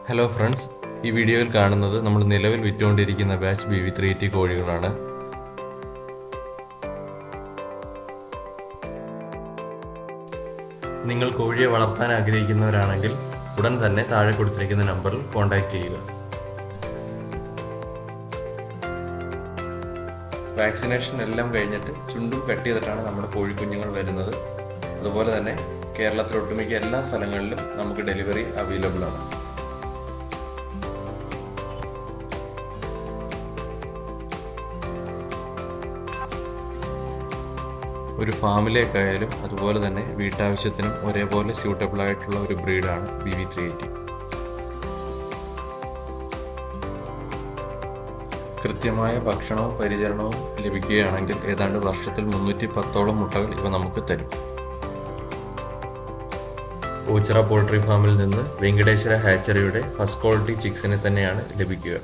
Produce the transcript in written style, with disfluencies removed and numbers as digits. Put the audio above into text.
Hello friends, ഈ വീഡിയോയിൽ കാണുന്നത് നമ്മൾ നിലവിൽ വിറ്റുകൊണ്ടിരിക്കുന്ന ബാച്ച് BV380 കോഴികളാണ്. നിങ്ങൾ കോഴിയെ വളർത്താൻ ആഗ്രഹിക്കുന്നവരാണെങ്കിൽ ഉടൻ തന്നെ താഴെ കൊടുത്തിരിക്കുന്ന നമ്പറിൽ കോൺടാക്റ്റ് ചെയ്യുക. വാക്സിനേഷൻ എല്ലാം കഴിഞ്ഞിട്ട് ചുണ്ടും കട്ട് ചെയ്തിട്ടാണ് നമ്മുടെ കോഴിക്കുഞ്ഞുങ്ങൾ വരുന്നത്. അതുപോലെ തന്നെ കേരളത്തിൽ ഒട്ടുമിക്ക എല്ലാ സ്ഥലങ്ങളിലും നമുക്ക് ഡെലിവറി അവൈലബിൾ ആണ്. ഒരു ഫാമിലേക്കായാലും അതുപോലെ തന്നെ വീട്ടാവശ്യത്തിനും ഒരേപോലെ സ്യൂട്ടബിൾ ആയിട്ടുള്ള ഒരു ബ്രീഡാണ് BV380. കൃത്യമായ ഭക്ഷണവും പരിചരണവും ലഭിക്കുകയാണെങ്കിൽ ഏതാണ്ട് വർഷത്തിൽ 310ഓളം മുട്ടകൾ ഇവ നമുക്ക് തരും. ഓച്ചിറ പോൾട്രി ഫാമിൽ നിന്ന് വെങ്കടേശ്വര ഹാച്ചറിയുടെ ഫസ്റ്റ് ക്വാളിറ്റി ചിക്സിനെ തന്നെയാണ് ലഭിക്കുക.